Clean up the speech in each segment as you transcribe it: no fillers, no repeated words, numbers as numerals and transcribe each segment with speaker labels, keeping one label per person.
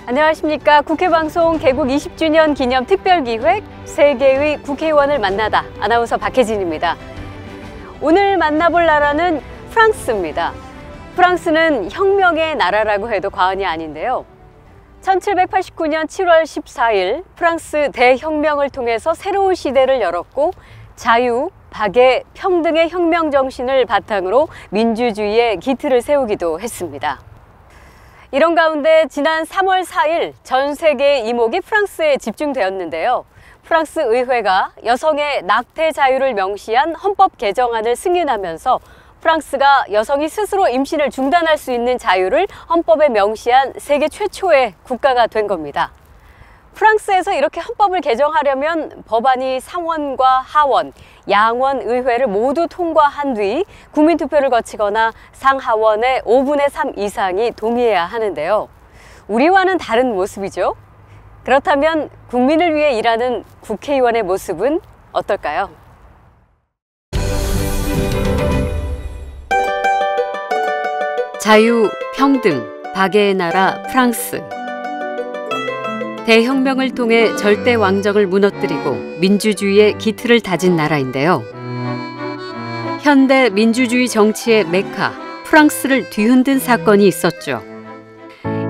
Speaker 1: 안녕하십니까. 국회방송 개국 20주년 기념 특별기획 세계의 국회의원을 만나다. 아나운서 박혜진입니다. 오늘 만나볼 나라는 프랑스입니다. 프랑스는 혁명의 나라라고 해도 과언이 아닌데요. 1789년 7월 14일 프랑스 대혁명을 통해서 새로운 시대를 열었고 자유, 박애, 평등의 혁명 정신을 바탕으로 민주주의의 기틀을 세우기도 했습니다. 이런 가운데 지난 3월 4일 전 세계의 이목이 프랑스에 집중되었는데요. 프랑스 의회가 여성의 낙태 자유를 명시한 헌법 개정안을 승인하면서 프랑스가 여성이 스스로 임신을 중단할 수 있는 자유를 헌법에 명시한 세계 최초의 국가가 된 겁니다. 프랑스에서 이렇게 헌법을 개정하려면 법안이 상원과 하원, 양원 의회를 모두 통과한 뒤 국민투표를 거치거나 상하원의 5분의 3 이상이 동의해야 하는데요. 우리와는 다른 모습이죠. 그렇다면 국민을 위해 일하는 국회의원의 모습은 어떨까요? 자유, 평등, 박애의 나라 프랑스. 대혁명을 통해 절대 왕정을 무너뜨리고 민주주의의 기틀을 다진 나라인데요. 현대 민주주의 정치의 메카, 프랑스를 뒤흔든 사건이 있었죠.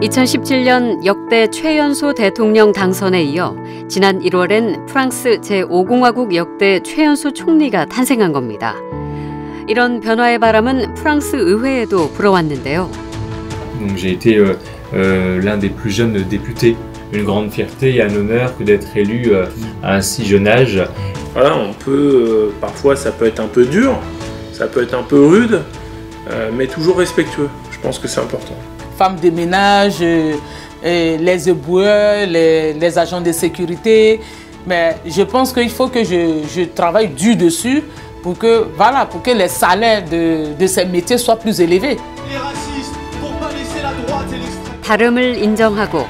Speaker 1: 2017년 역대 최연소 대통령 당선에 이어 지난 1월엔 프랑스 제5공화국 역대 최연소 총리가 탄생한 겁니다. 이런 변화의 바람은 프랑스 의회에도 불어왔는데요.
Speaker 2: J'ai été l'un des plus jeunes députés. Une grande fierté et un honneur que d'être élu à un si jeune âge.
Speaker 3: Voilà, on peut parfois ça peut être un peu dur, ça peut être un peu rude, mais toujours respectueux. Je pense que c'est important.
Speaker 4: Femmes de ménage, les éboueurs, les agents de sécurité, mais je pense qu'il faut que je travaille dur dessus pour que les salaires de ces métiers soient plus élevés.
Speaker 5: Les racistes, pour pas laisser la droite et l'extrême.
Speaker 1: 다름을 인정하고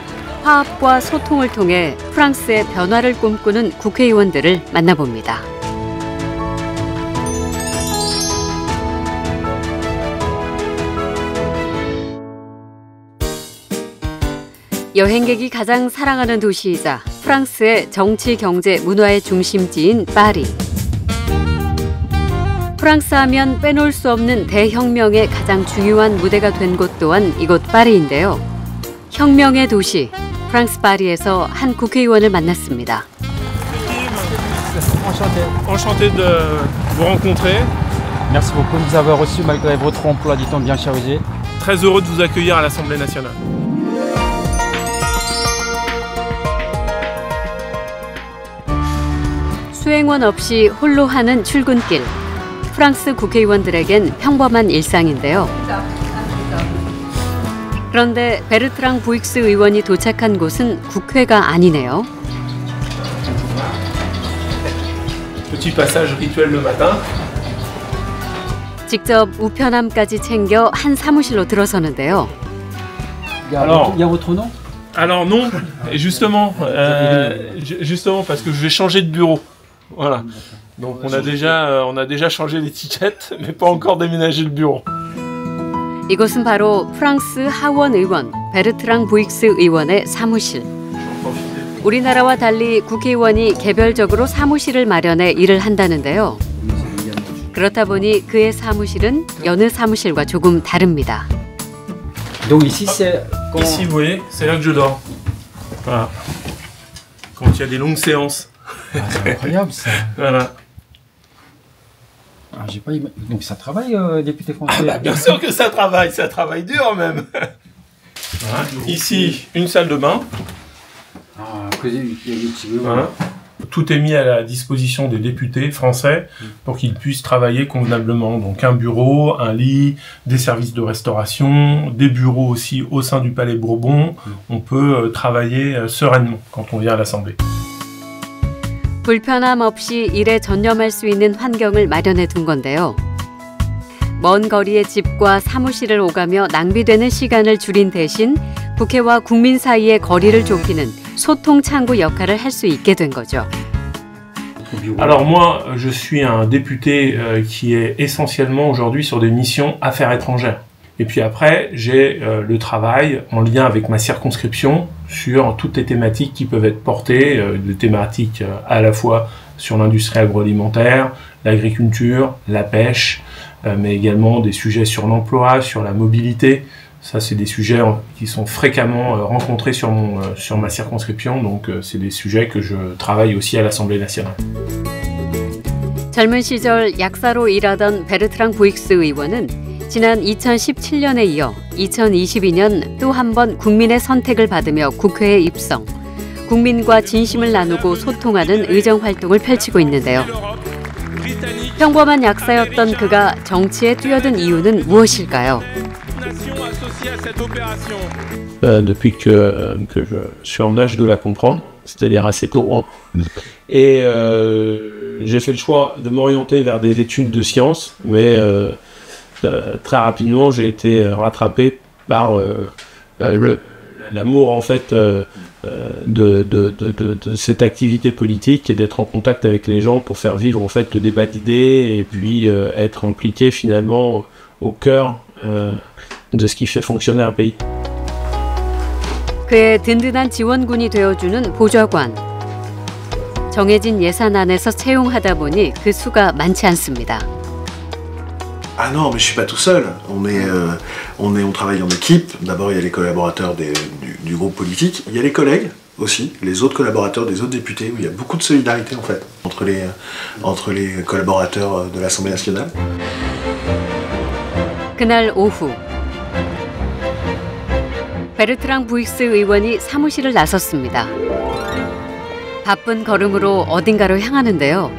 Speaker 1: 화합과 소통을 통해 프랑스의 변화를 꿈꾸는 국회의원들을 만나봅니다. 여행객이 가장 사랑하는 도시이자 프랑스의 정치, 경제, 문화의 중심지인 파리. 프랑스 하면 빼놓을 수 없는 대혁명의 가장 중요한 무대가 된 곳 또한 이곳 파리인데요. 혁명의 도시, 프랑스 파리에서 한 국회의원을 만났습니다.
Speaker 3: Enchanté de vous rencontrer.
Speaker 6: Merci beaucoup de nous avoir reçus malgré votre emploi du temps bien chargé.
Speaker 3: Très heureux de vous accueillir à l'Assemblée nationale.
Speaker 1: 수행원 없이 홀로 하는 출근길. 프랑스 국회의원들에겐 평범한 일상인데요. 그런데 베르트랑 부익스 의원이 도착한 곳은 국회가 아니네요.
Speaker 3: Petit passage rituel le matin.
Speaker 1: 직접 우편함까지 챙겨 한 사무실로 들어서는데요.
Speaker 6: Alors, il y a votre nom?
Speaker 3: Alors non, et justement parce que je vais changer de bureau. Voilà. Donc on a déjà changé l'étiquette, mais pas encore déménagé le bureau.
Speaker 1: 이곳은 바로 프랑스 하원 의원 베르트랑 부익스 의원의 사무실. 우리나라와 달리 국회의원이 개별적으로 사무실을 마련해 일을 한다는데요. 그렇다 보니 그의 사무실은 여느 사무실과 조금 다릅니다.
Speaker 6: Donc ici c'est
Speaker 3: Ici vous voyez, c'est là que je dors. Voilà. Quand il y a des longues séances.
Speaker 6: c'est incroyable ça.
Speaker 3: Voilà.
Speaker 6: Ah, j'ai pas donc ça travaille député français.
Speaker 3: Ah bah, bien sûr que ça travaille dur même. Voilà. Ici, une salle de bain.
Speaker 6: Ah,
Speaker 3: Voilà. Tout est mis à la disposition des députés français pour qu'ils puissent travailler convenablement. Donc un bureau, un lit, des services de restauration, des bureaux aussi au sein du Palais Bourbon. On peut travailler sereinement quand on vient à l'Assemblée.
Speaker 1: 불편함 없이 일에 전념할 수 있는 환경을 마련해 둔 건데요. 먼 거리의 집과 사무실을 오가며 낭비되는 시간을 줄인 대신 국회와 국민 사이의 거리를 좁히는 소통 창구 역할을 할 수 있게 된 거죠.
Speaker 3: Alors moi, je suis un député qui est essentiellement aujourd'hui sur des missions affaires étrangères. Et puis après, j'ai le travail en lien avec ma circonscription sur toutes les thématiques qui peuvent être portées, des thématiques à la fois sur l'industrie agroalimentaire, l'agriculture, la pêche, mais également des sujets sur l'emploi, sur la mobilité. Ça, c'est des sujets qui sont fréquemment rencontrés sur ma circonscription, donc c'est des sujets que je travaille aussi à l'Assemblée nationale.
Speaker 1: 젊은 시절 약사로 일하던 베르트랑 부익스 의원은 지난 2017년에 이어 2022년 또 한 번 국민의 선택을 받으며 국회에 입성. 국민과 진심을 나누고 소통하는 의정 활동을 펼치고 있는데요. 평범한 약사였던 그가 정치에 뛰어든 이유는 무엇일까요?
Speaker 7: Depuis que je suis en âge de la comprendre, c'est-à-dire assez tôt. Et j'ai fait le choix de m'orienter vers des études de sciences, mais très rapidement j'ai été rattrapé par l'amour en fait de cette activité politique et d'être en contact avec les gens pour faire vivre en fait le débat d'idées et puis être impliqué finalement au cœur de ce qui fait fonctionner un pays.
Speaker 1: 그의 든든한 지원군이 되어주는 보좌관. 정해진 예산 안에서 채용하다 보니 그 수가 많지 않습니다.
Speaker 8: Ah non, mais je suis pas tout seul. On travaille en équipe. D'abord, il y a les collaborateurs du groupe politique. Il y a les collègues aussi, les autres collaborateurs des autres députés, où il y a beaucoup de solidarité en fait entre les collaborateurs de l'Assemblée nationale.
Speaker 1: 그날 오후 베르트랑 부익스 의원이 사무실을 나섰습니다. 바쁜 걸음으로 어딘가로 향하는데요.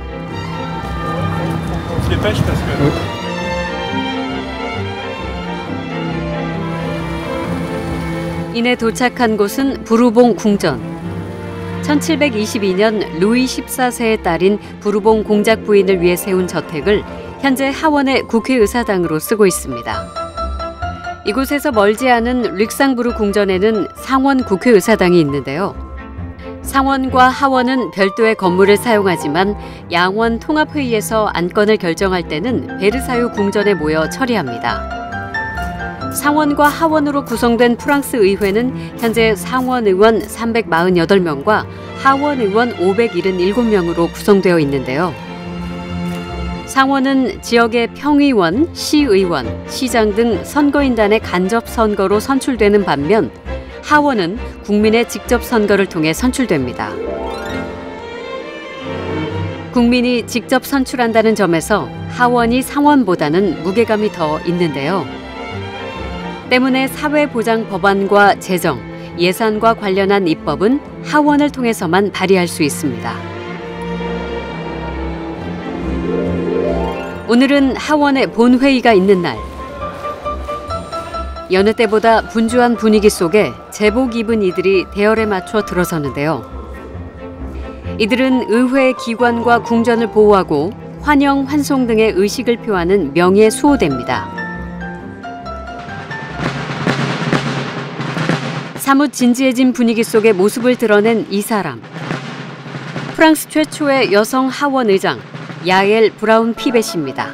Speaker 1: 이내 도착한 곳은 부르봉 궁전. 1722년 루이 14세의 딸인 부르봉 공작 부인을 위해 세운 저택을 현재 하원의 국회의사당으로 쓰고 있습니다. 이곳에서 멀지 않은 릭상부르 궁전에는 상원 국회의사당이 있는데요. 상원과 하원은 별도의 건물을 사용하지만 양원 통합회의에서 안건을 결정할 때는 베르사유 궁전에 모여 처리합니다. 상원과 하원으로 구성된 프랑스 의회는 현재 상원 의원 348명과 하원 의원 577명으로 구성되어 있는데요. 상원은 지역의 평의원, 시의원, 시장 등 선거인단의 간접 선거로 선출되는 반면 하원은 국민의 직접 선거를 통해 선출됩니다. 국민이 직접 선출한다는 점에서 하원이 상원보다는 무게감이 더 있는데요. 때문에 사회보장 법안과 재정, 예산과 관련한 입법은 하원을 통해서만 발의할 수 있습니다. 오늘은 하원의 본회의가 있는 날. 여느 때보다 분주한 분위기 속에 제복 입은 이들이 대열에 맞춰 들어서는데요. 이들은 의회 기관과 궁전을 보호하고 환영, 환송 등의 의식을 표하는 명예 수호대입니다. 사뭇 진지해진 분위기 속에 모습을 드러낸 이 사람. 프랑스 최초의 여성 하원 의장 야엘 브라운 피벳입니다.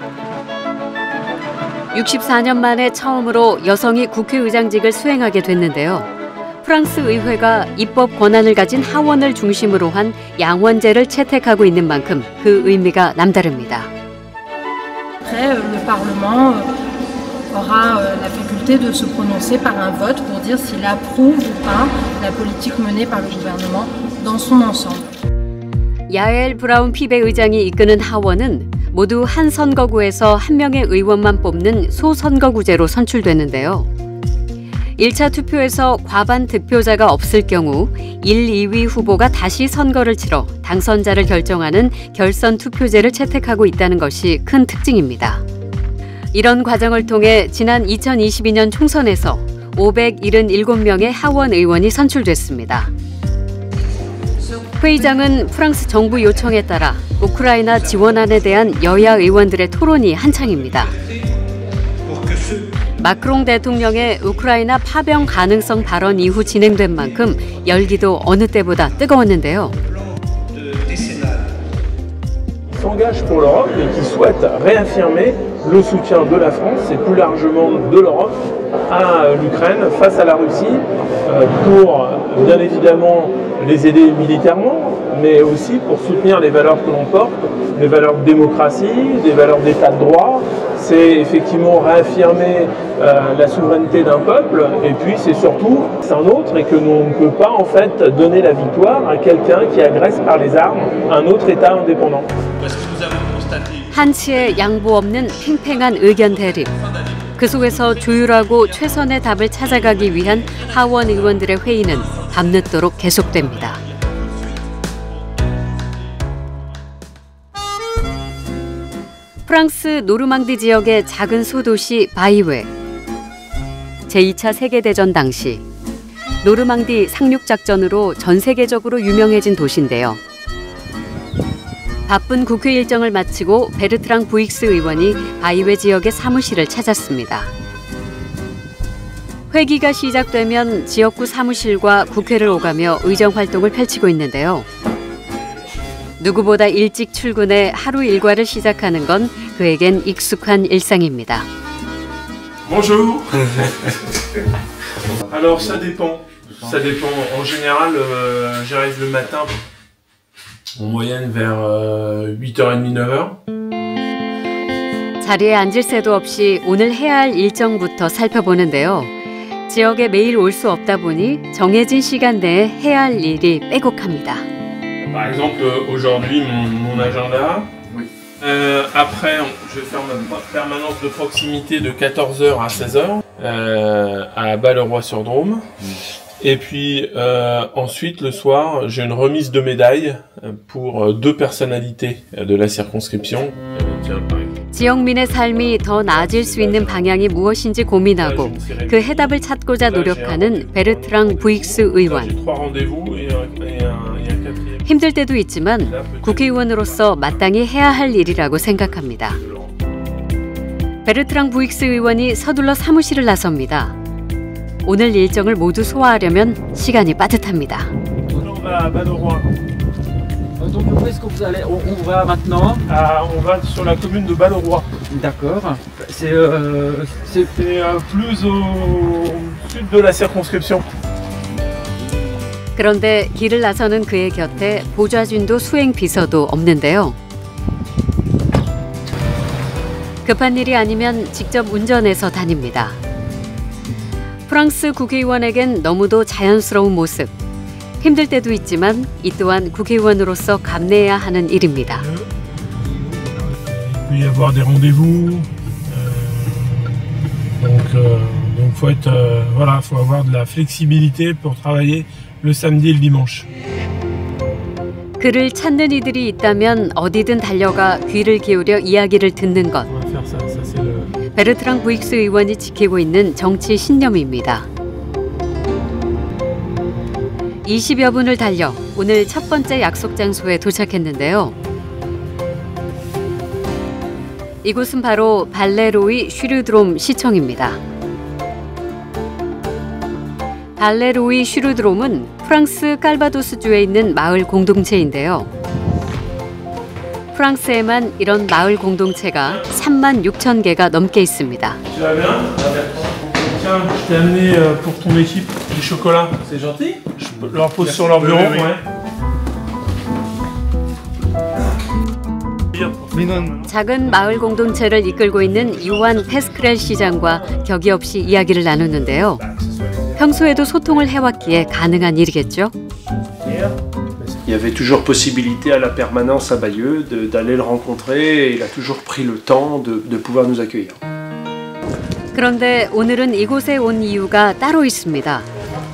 Speaker 1: 64년 만에 처음으로 여성이 국회의장직을 수행하게 됐는데요. 프랑스 의회가 입법 권한을 가진 하원을 중심으로 한 양원제를 채택하고 있는 만큼 그 의미가 남다릅니다.
Speaker 9: Le Parlement aura la faculté de se prononcer par un vote pour dire s'il approuve ou pas la politique menée par le gouvernement dans son ensemble.
Speaker 1: 야엘 브라운 피베 의장이 이끄는 하원은 모두 한 선거구에서 한 명의 의원만 뽑는 소선거구제로 선출되는데요. 1차 투표에서 과반 득표자가 없을 경우 1, 2위 후보가 다시 선거를 치러 당선자를 결정하는 결선 투표제를 채택하고 있다는 것이 큰 특징입니다. 이런 과정을 통해 지난 2022년 총선에서 577명의 하원 의원이 선출됐습니다. 회의장은 프랑스 정부 요청에 따라 우크라이나 지원안에 대한 여야 의원들의 토론이 한창입니다. 마크롱 대통령의 우크라이나 파병 가능성 발언 이후 진행된 만큼 열기도 어느 때보다 뜨거웠는데요.
Speaker 3: S'engage pour l'Europe et qui souhaite réaffirmer le soutien de la France et plus largement de l'Europe à l'Ukraine face à la Russie pour bien évidemment les aider militairement, mais aussi pour soutenir les valeurs que l'on porte, les valeurs de démocratie, des valeurs d'état de droit. C'est effectivement réaffirmer la souveraineté d'un peuple, et puis c'est surtout un autre, et que l'on ne peut pas en fait donner la victoire à quelqu'un qui agresse par les armes un autre État indépendant.
Speaker 1: 한치의 양보 없는 팽팽한 의견 대립. 그 속에서 조율하고 최선의 답을 찾아가기 위한 하원 의원들의 회의는 밤늦도록 계속됩니다. 프랑스 노르망디 지역의 작은 소도시 바이웨. 제2차 세계대전 당시 노르망디 상륙작전으로 전 세계적으로 유명해진 도시인데요. 바쁜 국회 일정을 마치고 베르트랑 부익스 의원이 바이웨 지역의 사무실을 찾았습니다. 회기가 시작되면 지역구 사무실과 국회를 오가며 의정활동을 펼치고 있는데요. 누구보다 일찍 출근해 하루 일과를 시작하는 건 그에겐 익숙한 일상입니다.
Speaker 3: Bonjour. Alors ça dépend. Ça dépend. En général, j'arrive le matin en moyenne vers 8h30, 9h.
Speaker 1: 자리에 앉을 새도 없이 오늘 해야 할 일정부터 살펴보는데요. 지역에 매일 올 수 없다 보니 정해진 시간 내에 해야 할 일이 빼곡합니다.
Speaker 3: Par exemple, aujourd'hui, mon agenda. Oui. Après, je vais faire ma permanence de proximité de 14h à 16h à Balleroy-sur-Drôme. Et puis ensuite, le soir, j'ai une remise de médailles pour 2 personnalités de la circonscription.
Speaker 1: 지역민의 삶이 더 나아질 수 있는 방향이 무엇인지 고민하고 그 해답을 찾고자 노력하는 베르트랑 부익스 의원. 힘들 때도 있지만 국회의원으로서 마땅히 해야 할 일이라고 생각합니다. 베르트랑 부익스 의원이 서둘러 사무실을 나섭니다. 오늘 일정을 모두 소화하려면 시간이 빠듯합니다.
Speaker 6: Donc où est-ce que vous allez? On va maintenant?
Speaker 3: On va sur la commune de Balleroy.
Speaker 6: D'accord. C'est
Speaker 3: plus au sud de la circonscription.
Speaker 1: 그런데 길을 나서는 그의 곁에 보좌진도 수행 비서도 없는데요. 급한 일이 아니면 직접 운전해서 다닙니다. 프랑스 국회의원에겐 너무도 자연스러운 모습. 힘들 때도 있지만 이 또한 국회의원으로서 감내해야 하는 일입니다.
Speaker 3: Il peut y avoir des rendez-vous. Donc faut être voilà, faut avoir de la flexibilité pour travailler le samedi et le dimanche.
Speaker 1: 그를 찾는 이들이 있다면 어디든 달려가 귀를 기울여 이야기를 듣는 것. 베르트랑 부익스 의원이 지키고 있는 정치 신념입니다. 20여 분을 달려 오늘 첫 번째 약속 장소에 도착했는데요. 이곳은 바로 발레로이 슈르드롬 시청입니다. 발레로이 슈르드롬은 프랑스 칼바도스주에 있는 마을 공동체인데요. 프랑스에만 이런 마을 공동체가 3만 6천 개가 넘게 있습니다.
Speaker 3: Tiens, je t'ai amené pour ton équipe du chocolat. C'est gentil. Je leur pose sur leur bureau. Ouais.
Speaker 1: 작은 마을 공동체를 이끌고 있는 요한 페스크렐 시장과 격이 없이 이야기를 나누는데요. 평소에도 소통을 해왔기에 가능한 일이겠죠?
Speaker 10: Il y avait toujours possibilité à la permanence à Bayeux d'aller le rencontrer et il a toujours pris le temps de pouvoir nous accueillir.
Speaker 1: 그런데 오늘은 이곳에 온 이유가 따로 있습니다.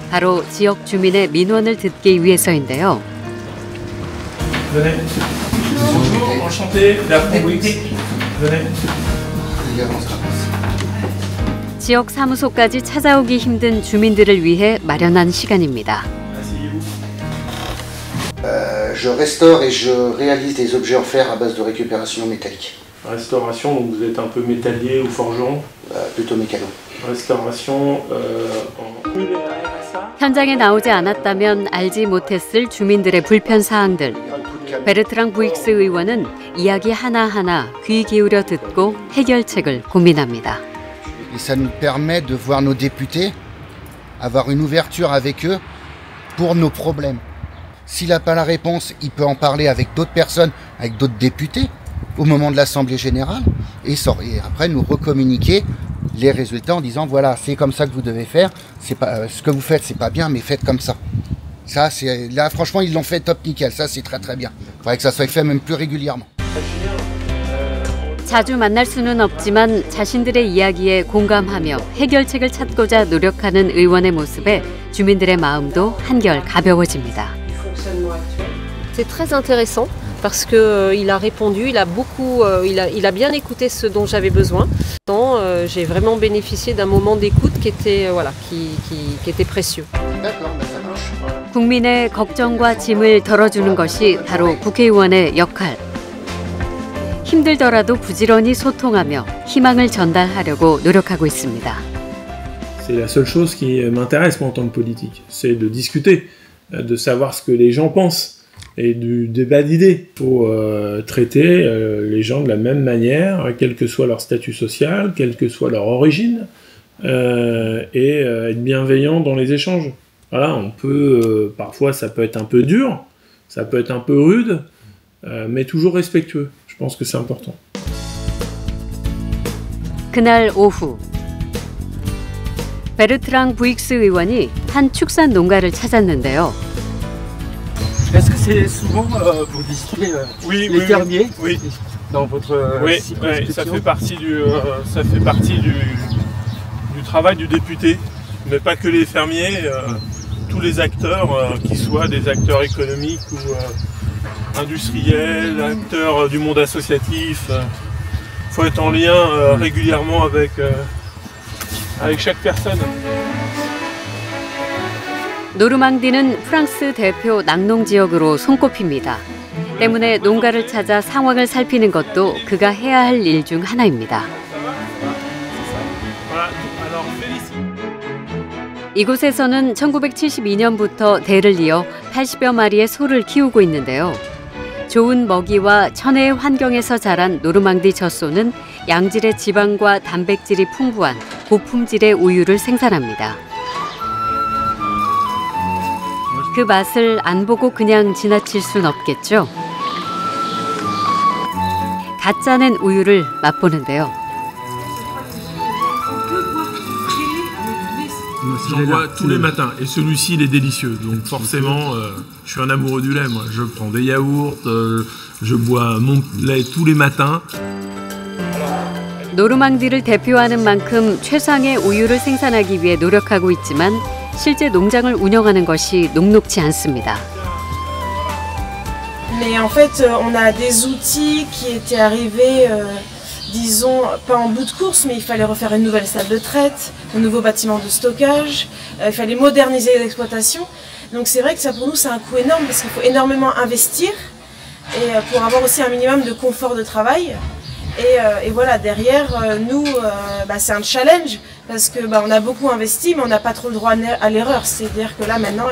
Speaker 1: 바로 지역 주민의 민원을 듣기 위해서인데요.
Speaker 3: Venez. Bonjour, enchanté. Venez.
Speaker 1: 지역 사무소까지 찾아오기 힘든 주민들을 위해 마련한 시간입니다.
Speaker 11: Je restaure et je réalise des objets en fer à base de récupération métallique.
Speaker 3: Restauration, donc vous êtes un peu métallier ou forgeron?
Speaker 11: Plutôt mécano.
Speaker 3: Restauration
Speaker 1: 현장에 나오지 않았다면 알지 못했을 주민들의 불편 사항들. 베르트랑 부익스 의원은 이야기 하나하나 귀 기울여 듣고 해결책을 고민합니다.
Speaker 11: Et ça nous permet de voir nos députés, avoir une ouverture avec eux pour nos problèmes. S'il n'a pas la réponse, il peut en parler avec d'autres personnes, avec d'autres députés, au moment de l'Assemblée générale, et après nous recommuniquer les résultats en disant voilà, c'est comme ça que vous devez faire, c'est pas, ce que vous faites c'est pas bien, mais faites comme ça. Ça, là franchement ils l'ont fait top nickel, ça c'est très très bien. Il faudrait que ça soit fait même plus régulièrement.
Speaker 1: 자주 만날 수는 없지만 자신들의 이야기에 공감하며 해결책을 찾고자 노력하는 의원의 모습에 주민들의 마음도 한결 가벼워집니다.
Speaker 12: C'est très intéressant parce qu'il a répondu, il a bien écouté ce dont j'avais besoin. J'ai vraiment bénéficié d'un moment d'écoute qui était précieux.
Speaker 1: 국민의 걱정과 짐을 덜어주는 것이 바로 국회의원의 역할. 힘들더라도 부지런히 소통하며 희망을 전달하려고 노력하고 있습니다.
Speaker 3: C'est la seule chose qui m'intéresse moi en tant que politique, c'est de discuter, de savoir ce que les gens pensent et du débat d'idées. Il faut traiter les gens de la même manière, quel que soit leur statut social, quelle que soit leur origine, et être bienveillant dans les échanges. Voilà, on peut parfois ça peut être un peu dur, ça peut être un peu rude, mais toujours respectueux. Je pense que c'est important.
Speaker 1: 그날 오후 베르트랑 부익스 의원이 한 축산 농가를 찾았는데요.
Speaker 6: Est-ce que c'est souvent vous distribuez les fermiers dans votre
Speaker 3: oui, ça fait partie du travail du député, mais pas que les fermiers, tous les acteurs, qui soient des acteurs économiques ou industriels, acteurs du monde associatif. Faut être en lien régulièrement avec chaque personne.
Speaker 1: 노르망디는 프랑스 대표 낙농 지역으로 손꼽힙니다. 때문에 농가를 찾아 상황을 살피는 것도 그가 해야 할 일 중 하나입니다. 이곳에서는 1972년부터 대를 이어 80여 마리의 소를 키우고 있는데요. 좋은 먹이와 천혜의 환경에서 자란 노르망디 젖소는 양질의 지방과 단백질이 풍부한 고품질의 우유를 생산합니다. 그 맛을 안 보고 그냥 지나칠 순 없겠죠. 갓 짜낸 우유를 맛보는데요.
Speaker 3: J'en bois tous les matins et celui-ci il est délicieux, donc forcément je suis un amoureux du lait, moi je prends des yaourts, je bois mon lait tous les matins.
Speaker 1: 노르망디를 대표하는 만큼 최상의 우유를 생산하기 위해 노력하고 있지만 실제 농장을 운영하는 것이 녹록지 않습니다.
Speaker 13: Mais en fait, on a des outils qui étaient arrivés, disons, pas en bout de course, mais il fallait refaire une nouvelle salle de traite, un nouveau bâtiment de stockage, il fallait moderniser l'exploitation. Donc c'est vrai que ça pour nous c'est un coût énorme parce qu'il faut énormément investir et pour avoir aussi un minimum de confort de travail. Et voilà, derrière nous, c'est un challenge parce que on a beaucoup investi mais on n'a pas trop le droit à l'erreur. C'est-à-dire que là maintenant...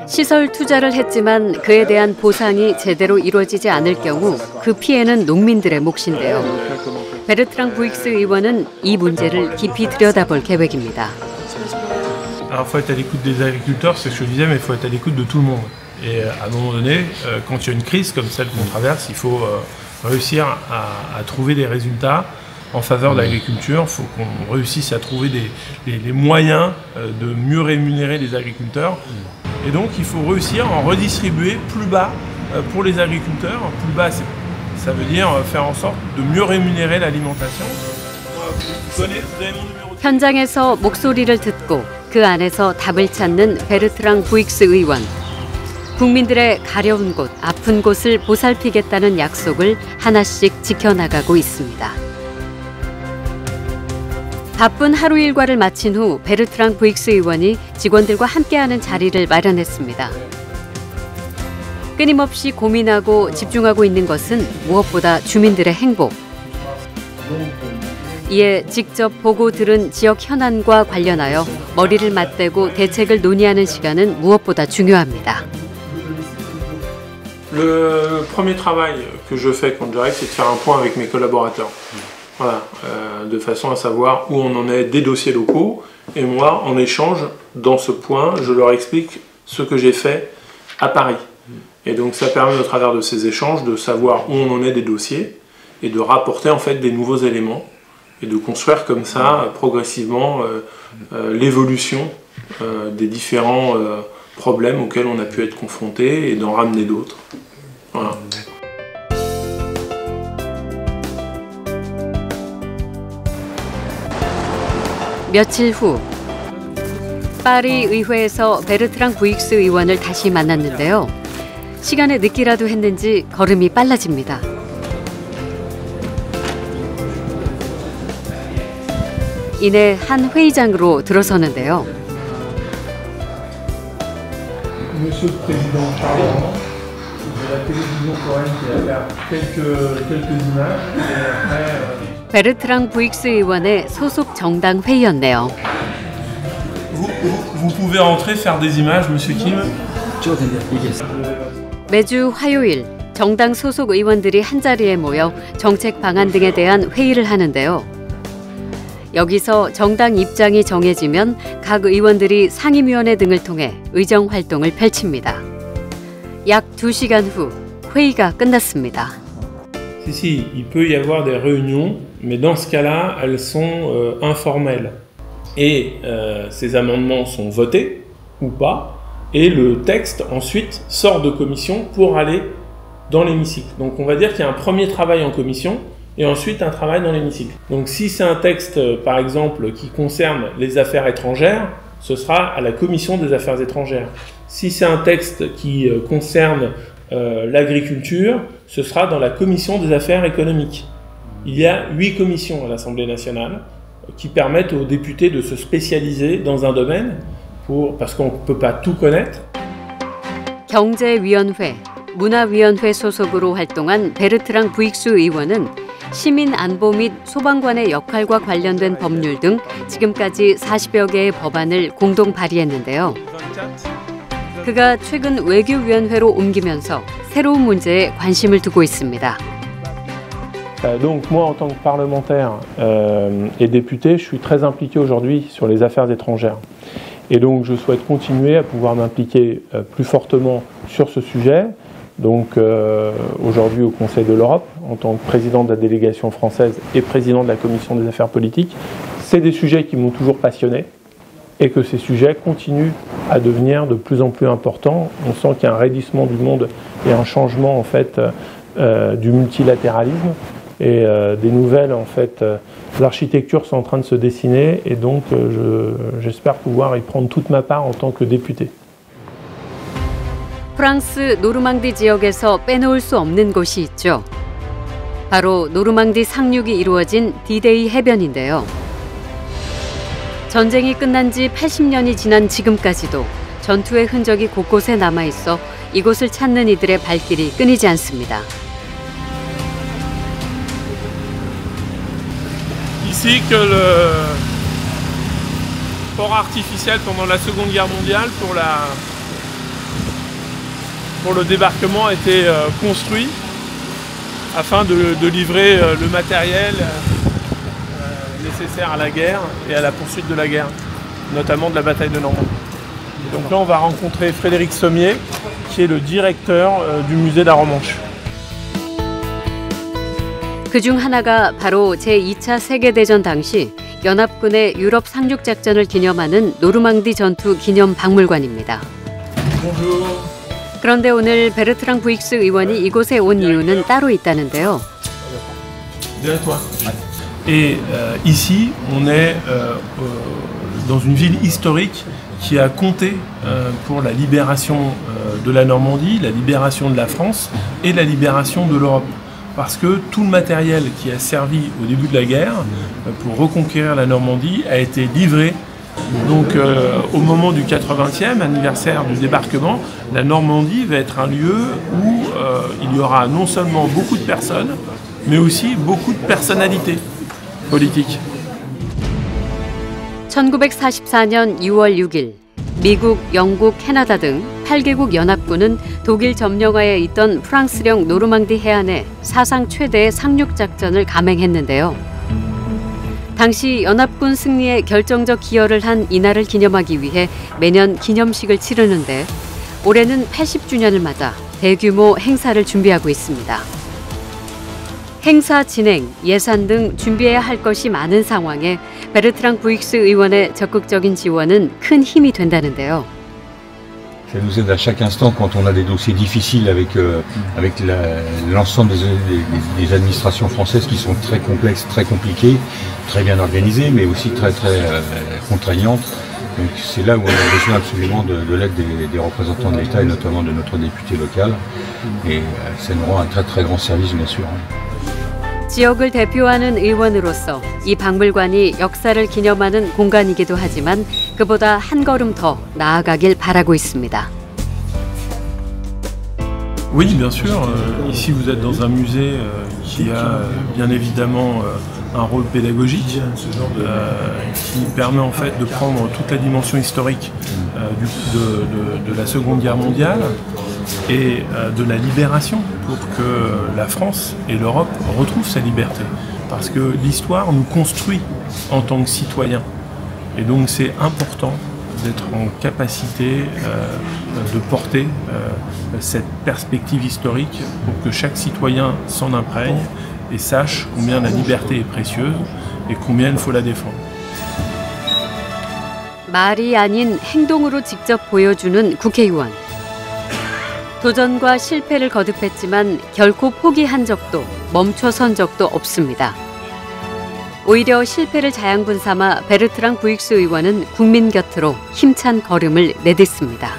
Speaker 1: 시설 투자를 했지만 그에 대한 보상이 제대로 이루어지지 않을 경우 그 피해는 농민들의 몫인데요. 베르트랑 부익스 의원은 이 문제를 깊이 들여다볼 계획입니다.
Speaker 3: Alors il faut être à l'écoute des agriculteurs, c'est ce que je disais, mais il faut être à l'écoute de tout le monde. Et à un moment donné, quand il y a une crise comme celle qu'on traverse, il faut réussir à trouver des résultats en faveur de l'agriculture. Il faut qu'on réussisse à trouver les moyens de mieux rémunérer les agriculteurs. Et donc il faut réussir à en redistribuer plus bas pour les agriculteurs. Plus bas, ça veut dire faire en sorte de mieux rémunérer l'alimentation.
Speaker 1: 현장에서 목소리를 듣고 그 안에서 답을 찾는 베르트랑 부익스 의원. 국민들의 가려운 곳, 아픈 곳을 보살피겠다는 약속을 하나씩 지켜나가고 있습니다. 바쁜 하루 일과를 마친 후 베르트랑 부익스 의원이 직원들과 함께하는 자리를 마련했습니다. 끊임없이 고민하고 집중하고 있는 것은 무엇보다 주민들의 행복. 이에 직접 보고 들은 지역 현안과 관련하여 머리를 맞대고 대책을 논의하는 시간은 무엇보다 중요합니다.
Speaker 3: Le premier travail que je fais quand j'arrive, c'est de faire un point avec mes collaborateurs. Voilà, de façon à savoir où on en est des dossiers locaux. Et moi, en échange, dans ce point, je leur explique ce que j'ai fait à Paris. Et donc ça permet, au travers de ces échanges, de savoir où on en est des dossiers et de rapporter en fait des nouveaux éléments et de construire comme ça, progressivement, l'évolution des différents problèmes auxquels on a pu être confronté et d'en ramener d'autres. Voilà.
Speaker 1: 며칠 후 파리 의회에서 베르트랑 부익스 의원을 다시 만났는데요. 시간에 늦기라도 했는지 걸음이 빨라집니다. 이내 한 회의장으로 들어서는데요.
Speaker 3: Monsieur le Président Parlement, de la télévision coréenne qui va faire quelques images et après...
Speaker 1: 베르트랑 부익스 의원의 소속 정당 회의였네요.
Speaker 3: Vous pouvez entrer faire des images, Monsieur Kim.
Speaker 1: 매주 화요일 정당 소속 의원들이 한자리에 모여 정책 방안 등에 대한 회의를 하는데요. 여기서 정당 입장이 정해지면 각 의원들이 상임위원회 등을 통해 의정 활동을 펼칩니다. 약 2시간 후 회의가 끝났습니다.
Speaker 3: Si, il peut y avoir des réunions, mais dans ce cas-là, elles sont informelles. Et ces amendements sont votés ou pas, et le texte ensuite sort de commission pour aller dans l'hémicycle. Donc on va dire qu'il y a un premier travail en commission et ensuite un travail dans l'hémicycle. Donc si c'est un texte, par exemple, qui concerne les affaires étrangères, ce sera à la commission des affaires étrangères. Si c'est un texte qui concerne l'agriculture, ce sera dans la commission des affaires économiques. Il y a 8 commissions à l'Assemblée nationale qui permettent aux députés de se spécialiser dans un domaine parce qu'on ne peut pas tout connaître.
Speaker 1: 경제위원회, 문화위원회 소속으로 활동한 베르트랑 부익스 의원은 시민 안보 및 소방관의 역할과 관련된 법률 등 지금까지 40여 개의 법안을 공동 발의했는데요. 그가 최근 외교위원회로 옮기면서 새로운 문제에 관심을 두고 있습니다.
Speaker 3: Donc moi, en tant que parlementaire et député, je suis très impliqué aujourd'hui sur les affaires étrangères. Et donc je souhaite continuer à pouvoir m'impliquer plus fortement sur ce sujet. Donc aujourd'hui au Conseil de l'Europe, en tant que président de la délégation française et président de la Commission des affaires politiques, c'est des sujets qui m'ont toujours passionné. Et que ces sujets continuent à devenir de plus en plus importants. On sent qu'il y a un raidissement du monde et un changement en fait du multilatéralisme et des nouvelles en fait l'architecture sont en train de se dessiner et donc j'espère pouvoir y prendre toute ma part en tant que député.
Speaker 1: 프랑스 노르망디 지역에서 빼놓을 수 없는 곳이 있죠. 바로 노르망디 상륙이 이루어진 D-Day 해변인데요. 전쟁이 끝난 지 80년이 지난 지금까지도 전투의 흔적이 곳곳에 남아있어 이곳을 찾는 이들의 발길이 끊이지 않습니다.
Speaker 3: Ici que le port artificiel pendant la Seconde Guerre mondiale pour le débarquement a été construit afin de livrer le matériel nécessaire à la guerre et à la poursuite de la guerre, notamment de la bataille de Normandie. Donc là, on va rencontrer Frédéric Sommier, qui est le directeur du musée d'Arromanches.
Speaker 1: 그중 하나가 바로 제2차 세계대전 당시 연합군의 유럽 상륙작전을 기념하는 노르망디 전투 기념 박물관입니다. 그런데 오늘 베르트랑 부익스 의원이 이곳에 온 이유는 따로 있다는데요.
Speaker 3: Et ici, on est dans une ville historique qui a compté pour la libération de la Normandie, la libération de la France et la libération de l'Europe. Parce que tout le matériel qui a servi au début de la guerre pour reconquérir la Normandie a été livré. Donc au moment du 80e anniversaire du débarquement, la Normandie va être un lieu où il y aura non seulement beaucoup de personnes, mais aussi beaucoup de personnalités politiques.
Speaker 1: 1944년 6월 6일 미국, 영국, 캐나다 등 제8개국 연합군은 독일 점령하에 있던 프랑스령 노르망디 해안에 사상 최대의 상륙작전을 감행했는데요. 당시 연합군 승리에 결정적 기여를 한 이날을 기념하기 위해 매년 기념식을 치르는데 올해는 80주년을 맞아 대규모 행사를 준비하고 있습니다. 행사 진행, 예산 등 준비해야 할 것이 많은 상황에 베르트랑 부익스 의원의 적극적인 지원은 큰 힘이 된다는데요.
Speaker 14: Ça nous aide à chaque instant quand on a des dossiers difficiles avec l'ensemble des administrations françaises qui sont très complexes, très compliquées, très bien organisées, mais aussi très contraignantes. Donc c'est là où on a besoin absolument de l'aide des représentants de l'État et notamment de notre député local. Et ça nous rend un très grand service bien sûr.
Speaker 1: 지역을 대표하는 의원으로서 이 박물관이 역사를 기념하는 공간이기도 하지만 그보다 한 걸음 더 나아가길 바라고 있습니다.
Speaker 3: Oui, bien sûr. Ici, vous êtes dans un musée qui a bien évidemment un rôle pédagogique qui permet en fait de prendre toute la dimension historique de la Seconde Guerre mondiale et de la libération pour que la France et l'Europe retrouvent sa liberté. Parce que l'histoire nous construit en tant que citoyens. Et donc c'est important d'être en capacité de porter cette perspective historique pour que chaque citoyen s'en imprègne et sache combien la liberté est précieuse et combien il faut la défendre.
Speaker 1: 말이 아닌 행동으로 직접 보여주는 국회의원. 도전과 실패를 거듭했지만 결코 포기한 적도 멈춰선 적도 없습니다. 오히려 실패를 자양분 삼아 베르트랑 부익스 의원은 국민 곁으로 힘찬 걸음을 내딛습니다.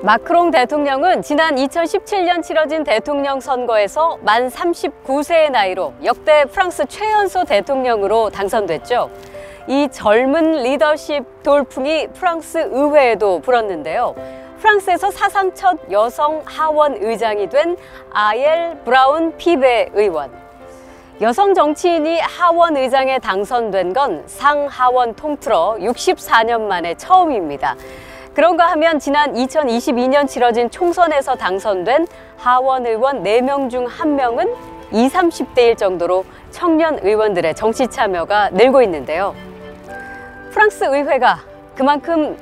Speaker 1: 마크롱 대통령은 지난 2017년 치러진 대통령 선거에서 만 39세의 나이로 역대 프랑스 최연소 대통령으로 당선됐죠. 이 젊은 리더십 돌풍이 프랑스 의회에도 불었는데요. 프랑스에서 사상 첫 여성 하원 의장이 된 아엘 브라운 피베 의원. 여성 정치인이 하원 의장에 당선된 건 상하원 통틀어 64년 만에 처음입니다. 그런가 하면 지난 2022년 치러진 총선에서 당선된 하원 의원 4명 중 1명은 20, 30대일 정도로 청년 의원들의 정치 참여가 늘고 있는데요. 프랑스 의회가 그만큼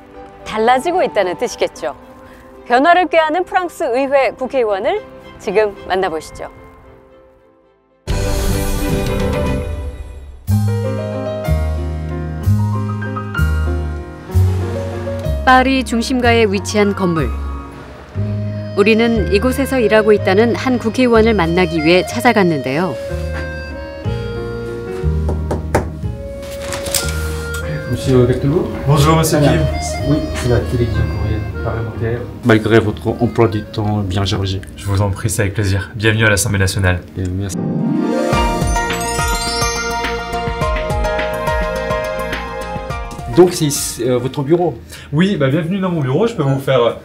Speaker 1: 달라지고 있다는 뜻이겠죠. 변화를 꾀하는 프랑스 의회 국회의원을 지금 만나보시죠. 파리 중심가에 위치한 건물. 우리는 이곳에서 일하고 있다는 한 국회의원을 만나기 위해 찾아갔는데요.
Speaker 15: Monsieur Berthelot.
Speaker 3: Bonjour, Monsieur Kim.
Speaker 15: Oui, c'est la télévision courriel parlementaire. Malgré votre emploi du temps bien chargé.
Speaker 2: Je vous en prie, c'est avec plaisir. Bienvenue à l'Assemblée nationale.
Speaker 15: Et merci. Donc c'est votre bureau.
Speaker 2: Oui, bienvenue dans mon bureau. Je peux vous faire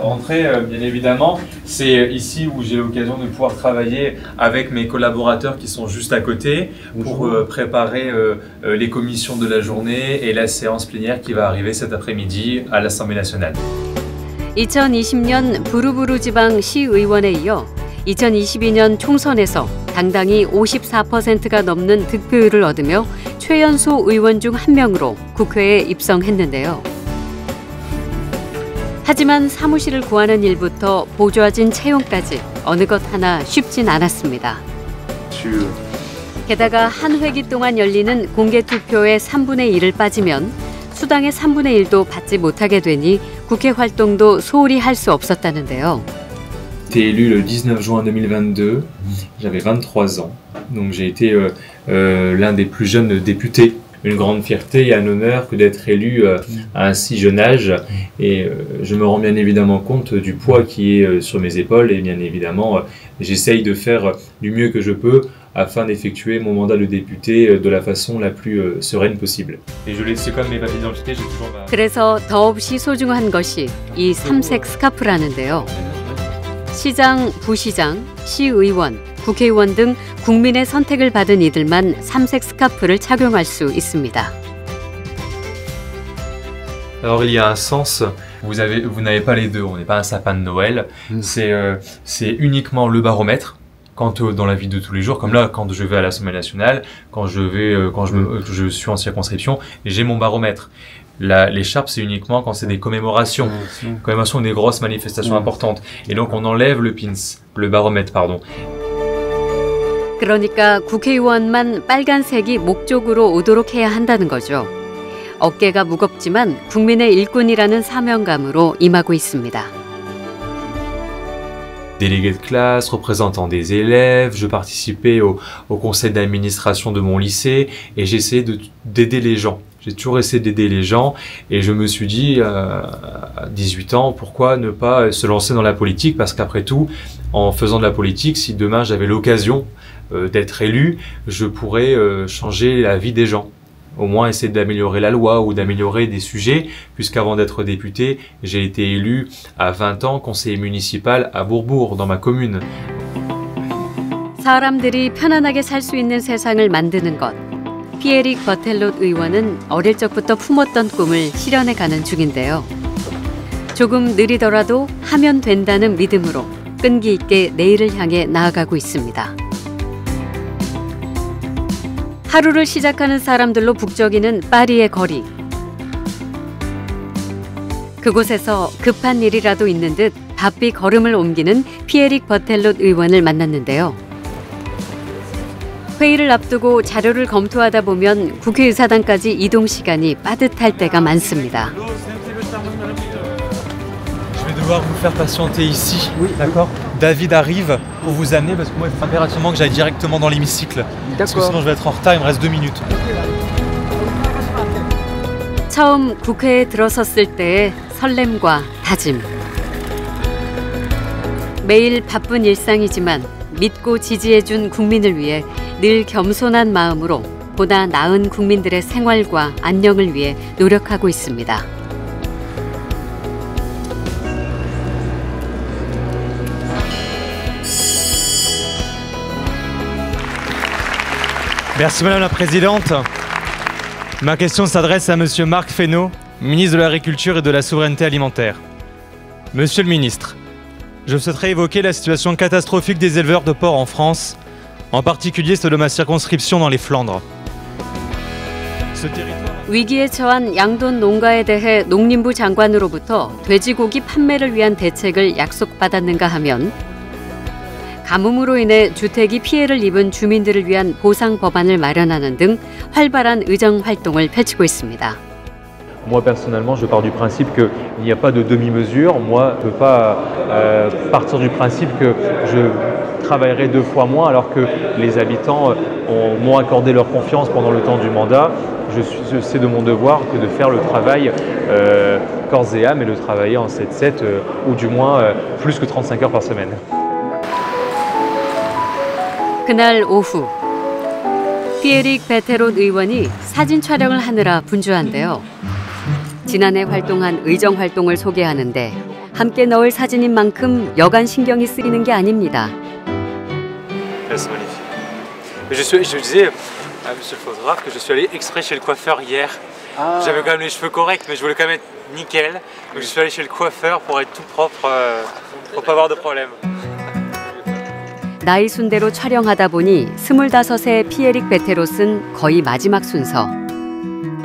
Speaker 2: entrer, bien évidemment. C'est ici où j'ai l'occasion de pouvoir travailler avec mes collaborateurs qui sont juste à côté pour préparer les commissions de la journée et la séance plénière qui va arriver cet après-midi à l'Assemblée nationale.
Speaker 1: 2020년 부르부르 지방 시의원에 이어 2022년 총선에서 당당히 54%가 넘는 득표율을 얻으며 최연소 의원 중 1명으로 국회에 입성했는데요. 하지만 사무실을 구하는 일부터 보좌진 채용까지 어느 것 하나 쉽진 않았습니다. 게다가 한 회기 동안 열리는 공개 투표의 3분의 1을 빠지면 수당의 3분의 1도 받지 못하게 되니 국회 활동도 소홀히 할 수 없었다는데요.
Speaker 2: J'ai été élu le 19 juin 2022, j'avais 23 ans, donc j'ai été l'un des plus jeunes députés. Une grande fierté et un honneur que d'être élu à un si jeune âge et je me rends bien évidemment compte du poids qui est sur mes épaules et bien évidemment j'essaye de faire du mieux que je peux afin d'effectuer mon mandat de député de la façon la plus sereine possible. Et je laisse comme mes papiers d'identité, j'ai toujours
Speaker 1: 그래서 더없이 소중한 것이 이 삼색 스카프라는데요. 시장, 부시장, 시의원, 국회의원 등 국민의 선택을 받은 이들만 삼색 스카프를 착용할 수 있습니다.
Speaker 2: Alors il y a un sens, vous n'avez pas les deux, on n'est pas un sapin de Noël, c'est uniquement le baromètre. Quand dans la vie de tous les jours, comme là, quand je vais à l'Assemblée nationale, quand je suis en circonscription, j'ai mon baromètre. L'écharpe, c'est uniquement quand c'est des commémorations, des grosses manifestations importantes. Et donc on enlève le pins, le baromètre, pardon.
Speaker 1: 그러니까 국회의원만 빨간색이 목 쪽으로 오도록 해야 한다는 거죠. 어깨가 무겁지만 국민의 일꾼이라는 사명감으로 임하고 있습니다.
Speaker 2: Délégué de classe, représentant des élèves, je participais au conseil d'administration de mon lycée et j'essayais d'aider les gens. J'ai toujours essayé d'aider les gens et je me suis dit à 18 ans, pourquoi ne pas se lancer dans la politique? Parce qu'après tout, en faisant de la politique, si demain j'avais l'occasion d'être élu, je pourrais changer la vie des gens. Au moins essayer d'améliorer la loi ou d'améliorer des sujets, puisqu'avant d'être député, j'ai été élu à 20 ans conseiller municipal à Bourbourg, dans ma commune.
Speaker 1: 사람들이 편안하게 살 수 있는 세상을 만드는 것. 피에릭 버텔롯 의원은 어릴 적부터 품었던 꿈을 실현해가는 중인데요. 조금 느리더라도 하면 된다는 믿음으로 끈기 있게 내일을 향해 나아가고 있습니다. 하루를 시작하는 사람들로 북적이는 파리의 거리. 그곳에서 급한 일이라도 있는 듯 바삐 걸음을 옮기는 피에릭 버텔롯 의원을 만났는데요. 회의를 앞두고 자료를 검토하다 보면 국회의사당까지 이동 시간이 빠듯할 때가 많습니다.
Speaker 16: Je vais devoir vous faire patienter ici, oui. D'accord? David arrive pour vous amener parce que moi il faut impérativement que j'aille directement dans l'hémicycle. Parce que sinon je vais être en retard, il me reste 2 minutes.
Speaker 1: 처음 국회에 들어섰을 때의 설렘과 다짐. 매일 바쁜 일상이지만 믿고 지지해준 국민을 위해 늘 겸손한 마음으로 보다 나은 국민들의 생활과 안녕을 위해 노력하고 있습니다.
Speaker 16: Merci Madame la Présidente. Ma question s'adresse à Monsieur Marc Fesneau, ministre de l'Agriculture et de la Souveraineté Alimentaire. Monsieur le ministre, je souhaiterais évoquer la situation catastrophique des éleveurs de porcs en France, en particulier ceux de ma circonscription dans les Flandres. Ce territoire...
Speaker 1: 위기에 처한 양돈 농가에 대해 농림부 장관으로부터 돼지고기 판매를 위한 대책을 약속받았는가 하면 가뭄으로 인해 주택이 피해를 입은 주민들을 위한 보상 법안을 마련하는 등 활발한 의정 활동을 펼치고 있습니다.
Speaker 17: Moi personnellement, je pars du principe qu'il n'y a pas de demi-mesure. Moi, je ne peux pas partir du principe que je travaillerai 2 fois moins alors que les habitants m'ont accordé leur confiance pendant le temps du mandat. C'est de mon devoir que de faire le travail corps et âme et de travailler en 7-7 ou du moins plus que 35 heures par semaine.
Speaker 1: 그날 오후 피에릭 베테롯 의원이 사진 촬영을 하느라 분주한데요. 지난해 활동한 의정 활동을 소개하는데 함께 넣을 사진인 만큼 여간 신경이 쓰이는 게 아닙니다.
Speaker 16: C'est magnifique. Je disais à monsieur le photographe que je suis allé exprès chez le coiffeur hier. J'avais quand même les cheveux corrects, mais je voulais quand même être nickel. Donc je suis allé chez le coiffeur pour être tout propre, pour pas avoir de problème.
Speaker 1: 나이 순대로 촬영하다 보니 25세 피에릭 베테롯은 거의 마지막 순서.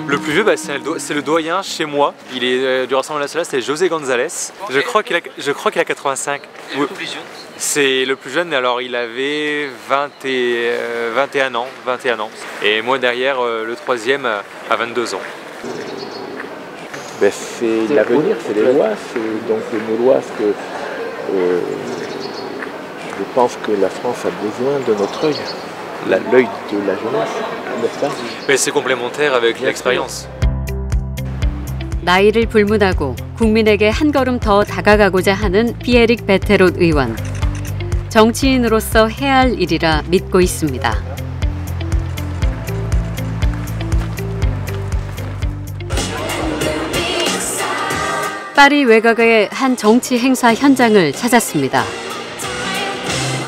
Speaker 16: Le plus vieux, c'est le doyen chez moi. Il est du Rassemblement national, c'est José González. Je crois qu'il a 85. Et le plus jeune? C'est le plus jeune, alors il avait 21 ans. Et moi derrière, le troisième à 22 ans.
Speaker 18: Ben, c'est l'avenir, c'est les lois. Donc nos lois, je pense que la France a besoin de notre œil, l'œil de la jeunesse, n'est-ce pas?
Speaker 16: Mais c'est complémentaire avec l'expérience.
Speaker 1: 나이를 불문하고 국민에게 한 걸음 더 다가가고자 하는 피에릭 베테롯 의원. 정치인으로서 해야 할 일이라 믿고 있습니다. 파리 외곽의 한 정치 행사 현장을 찾았습니다.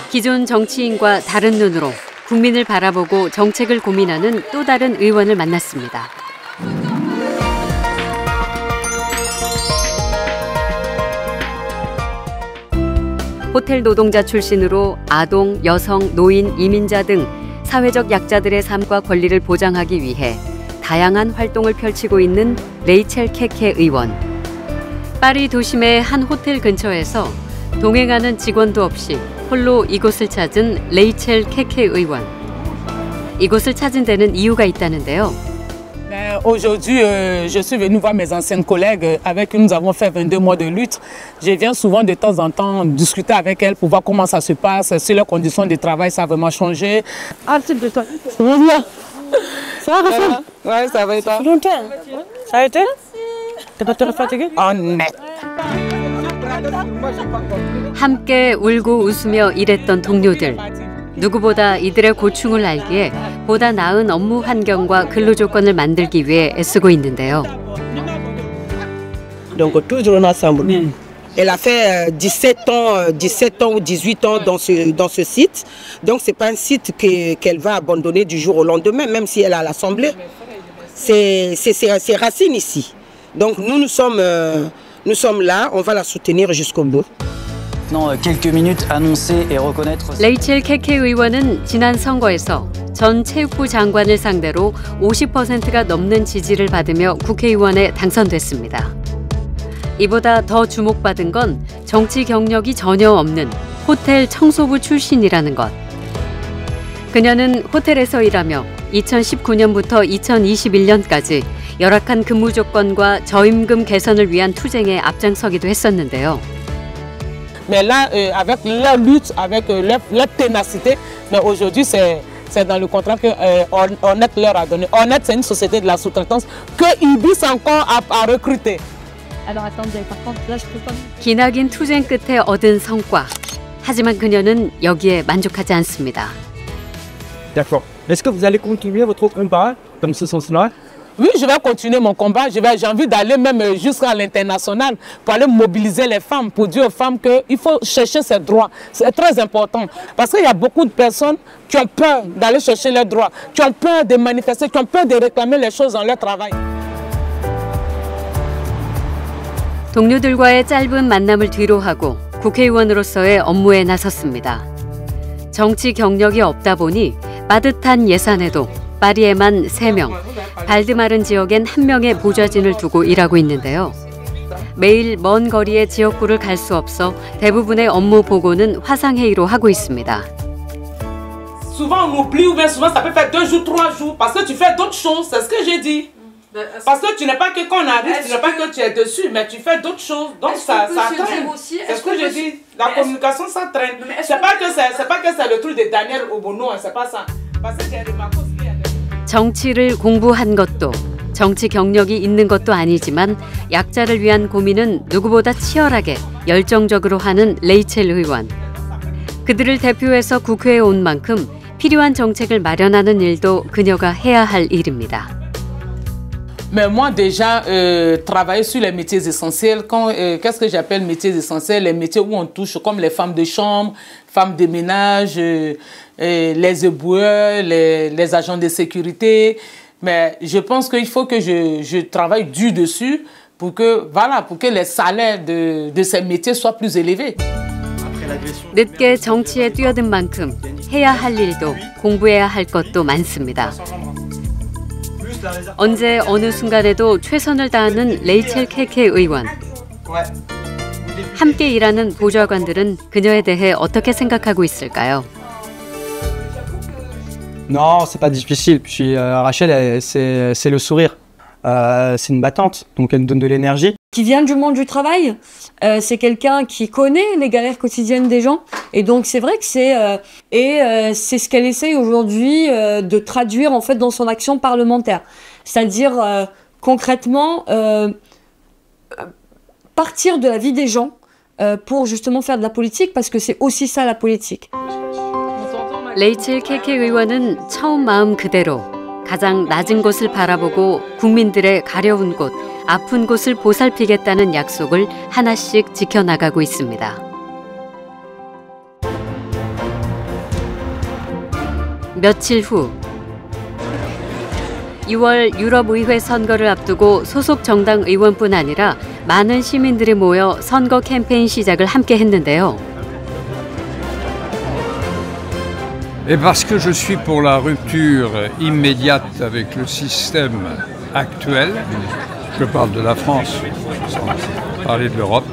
Speaker 1: 기존 정치인과 다른 눈으로 국민을 바라보고 정책을 고민하는 또 다른 의원을 만났습니다. 호텔 노동자 출신으로 아동, 여성, 노인, 이민자 등 사회적 약자들의 삶과 권리를 보장하기 위해 다양한 활동을 펼치고 있는 레이첼 케케 의원. 파리 도심의 한 호텔 근처에서 동행하는 직원도 없이 홀로 이곳을 찾은 레이첼 케케 의원. 이곳을 찾은 데는 이유가 있다는데요.
Speaker 4: Aujourd'hui, je suis venue voir mes anciennes collègues avec qui nous avons fait 22 mois de lutte. Je viens souvent de temps en temps discuter avec elles pour voir comment ça se passe, si leurs conditions de travail ça a vraiment changé. Ah, type de toi. Ça va bien. Ça va, Raphaël? Ouais, ça va et toi? Longtemps. Ça a été? T'es pas très fatigué? Oh, net.
Speaker 1: 함께 울고 웃으며 일했던 동료들. 누구보다 이들의 고충을 알기에 보다 나은 업무 환경과 근로 조건을 만들기 위해 애쓰고 있는데요.
Speaker 19: Donc toujours ensemble. Elle a fait 17 ans ou 18 ans dans ce site. Donc c'est pas un site qu'elle va abandonner du jour au lendemain, même si elle a l'Assemblée. C'est ses racines ici. Donc nous sommes là, on va la soutenir jusqu'au bout.
Speaker 6: quelques minutes annoncer et reconnaître.
Speaker 1: 레이첼 케케 의원은 지난 선거에서 전 체육부 장관을 상대로 50%가 넘는 지지를 받으며 국회의원에 당선됐습니다. 이보다 더 주목받은 건 정치 경력이 전혀 없는 호텔 청소부 출신이라는 것. 그녀는 호텔에서 일하며 2019년부터 2021년까지 열악한 근무 조건과 저임금 개선을 위한 투쟁에 앞장서기도 했었는데요.
Speaker 4: Mais là, avec leur lutte, avec leur ténacité, mais aujourd'hui, c'est dans le contrat que Honnête leur a donné. Honnête, c'est une société de la sous-traitance que Ibis encore à recruter.
Speaker 1: Alors attendez, par contre, là, je peux pas. 기나긴 투쟁 끝에 얻은 성과. 하지만 그녀는 여기에 만족하지 않습니다.
Speaker 6: D'accord. Est-ce que vous allez continuer votre combat dans ce sens-là?
Speaker 4: Oui, je vais continuer mon combat. J'ai envie d'aller même jusqu'à l'international pour aller mobiliser les femmes, pour dire aux femmes qu'il faut chercher ses droits. C'est très important. Parce qu'il y a beaucoup de personnes qui ont peur d'aller chercher leurs droits, qui ont peur de manifester, qui ont peur de réclamer les choses dans leur travail.
Speaker 1: 동료들과의 짧은 만남을 뒤로하고 국회의원으로서의 업무에 나섰습니다. 정치 경력이 없다 보니 빠듯한 예산에도 파리에만 3명, 발드마른 지역엔 1명의 보좌진을 두고 일하고 있는데요. 매일 먼 거리의 지역구를 갈 수 없어 대부분의 업무 보고는 화상회의로 하고 있습니다.
Speaker 4: Souvent on oublie ou bien souvent ça peut faire 2 jours, 3 jours parce que tu fais d'autres choses, c'est ce que j'ai dit. Parce que tu n'es pas que quand on arrive, tu n'es pas que tu es dessus, mais tu fais d'autres choses. Donc ça traîne. C'est ce que j'ai dit. La communication, ça traîne. C'est pas que c'est le truc de Daniel Obono, c'est pas ça. Parce que j'ai remarqué aussi.
Speaker 1: 정치를 공부한 것도 정치 경력이 있는 것도 아니지만 약자를 위한 고민은 누구보다 치열하게 열정적으로 하는 레이첼 의원. 그들을 대표해서 국회에 온 만큼 필요한 정책을 마련하는 일도 그녀가 해야 할 일입니다.
Speaker 4: Mais moi déjà, travailler sur les métiers essentiels, qu'est-ce que j'appelle métiers essentiels? Les métiers où on touche comme les femmes de chambre, femmes de ménage, les éboueurs, les agents de sécurité. Mais je pense qu'il faut que je travaille dur dessus pour que les salaires de ces métiers soient plus élevés.
Speaker 1: 늦게 정치에 뛰어든 만큼 해야 할 일도 공부해야 할 것도 많습니다. 언제 어느 순간에도 최선을 다하는 레이첼 케케 의원. 함께 일하는 보좌관들은 그녀에 대해 어떻게 생각하고 있을까요?
Speaker 6: Non, c'est pas difficile. Puis Rachel, c'est le sourire. C'est une battante, donc elle nous donne de l'énergie.
Speaker 20: Qui vient du monde du travail, c'est quelqu'un qui connaît les galères quotidiennes des gens. Et donc c'est vrai que c'est ce qu'elle essaye aujourd'hui de traduire en fait dans son action parlementaire. C'est-à-dire concrètement partir de la vie des gens pour justement faire de la politique, parce que c'est aussi ça la politique.
Speaker 1: 레이첼 케케 의원은 처음 마음 그대로 가장 낮은 곳을 바라보고 국민들의 가려운 곳, 아픈 곳을 보살피겠다는 약속을 하나씩 지켜나가고 있습니다. 며칠 후 6월 유럽의회 선거를 앞두고 소속 정당 의원뿐 아니라 많은 시민들이 모여 선거 캠페인 시작을 함께 했는데요.
Speaker 21: Et parce que je suis pour la rupture immédiate avec le système actuel, je parle de la France sans parler de l'Europe,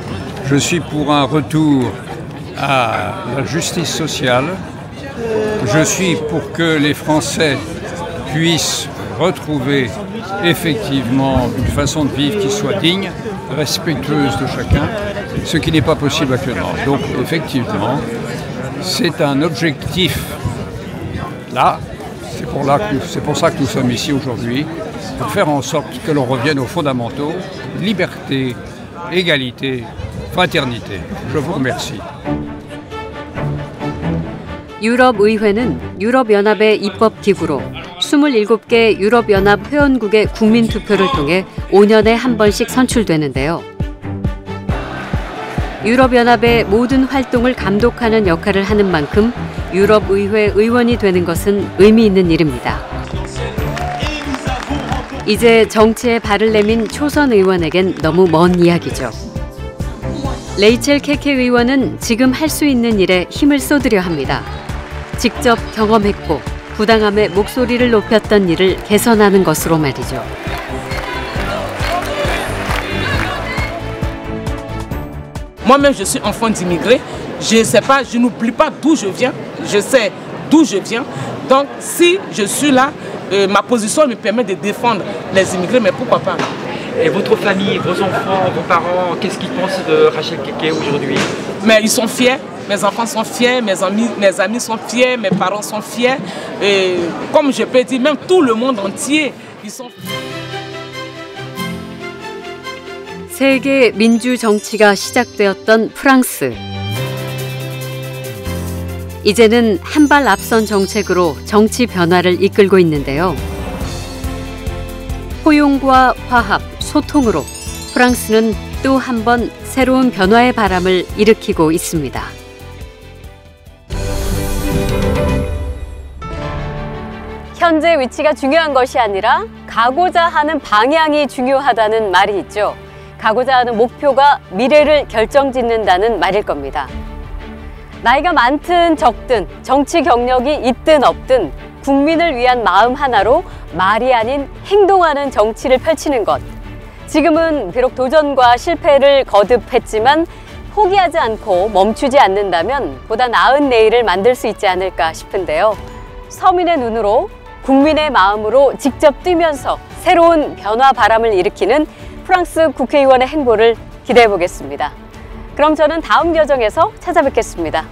Speaker 21: je suis pour un retour à la justice sociale, je suis pour que les Français puissent retrouver effectivement une façon de vivre qui soit digne, respectueuse de chacun, ce qui n'est pas possible actuellement. Donc effectivement, c'est un objectif. Là, c'est pour ça que nous sommes ici aujourd'hui, pour faire en sorte que l'on revienne aux fondamentaux, liberté, égalité, fraternité. Je vous remercie.
Speaker 1: 유럽의회는 유럽연합의 입법기구로 27개 유럽연합 회원국의 국민투표를 통해 5년에 한 번씩 선출되는데요. 유럽연합의 모든 활동을 감독하는 역할을 하는 만큼 유럽의회 의원이 되는 것은 의미 있는 일입니다. 이제 정치에 발을 내민 초선 의원에겐 너무 먼 이야기죠. 레이첼 케케 의원은 지금 할 수 있는 일에 힘을 쏟으려 합니다. 직접 경험했고 부당함에 목소리를 높였던 일을 개선하는 것으로 말이죠.
Speaker 4: Moi-même, je suis enfant d'immigrés. Je sais pas, je n'oublie pas d'où je viens. Je sais d'où je viens. Donc, si je suis là, ma position me permet de défendre les immigrés, mais pourquoi pas?
Speaker 6: Et votre famille, vos enfants, vos parents, qu'est-ce qu'ils pensent de Rachel Keke aujourd'hui?
Speaker 4: Mais ils sont fiers. Mes enfants sont fiers, mes amis sont fiers, mes parents sont fiers. Et comme je peux dire, même tout le monde entier, ils sont fiers.
Speaker 1: 세계 민주 정치가 시작되었던 프랑스. 이제는 한 발 앞선 정책으로 정치 변화를 이끌고 있는데요. 포용과 화합, 소통으로 프랑스는 또 한 번 새로운 변화의 바람을 일으키고 있습니다. 현재 위치가 중요한 것이 아니라 가고자 하는 방향이 중요하다는 말이 있죠. 가고자 하는 목표가 미래를 결정짓는다는 말일 겁니다. 나이가 많든 적든 정치 경력이 있든 없든 국민을 위한 마음 하나로 말이 아닌 행동하는 정치를 펼치는 것. 지금은 비록 도전과 실패를 거듭했지만 포기하지 않고 멈추지 않는다면 보다 나은 내일을 만들 수 있지 않을까 싶은데요. 서민의 눈으로 국민의 마음으로 직접 뛰면서 새로운 변화 바람을 일으키는 프랑스 국회의원의 행보를 기대해 보겠습니다. 그럼 저는 다음 여정에서 찾아뵙겠습니다.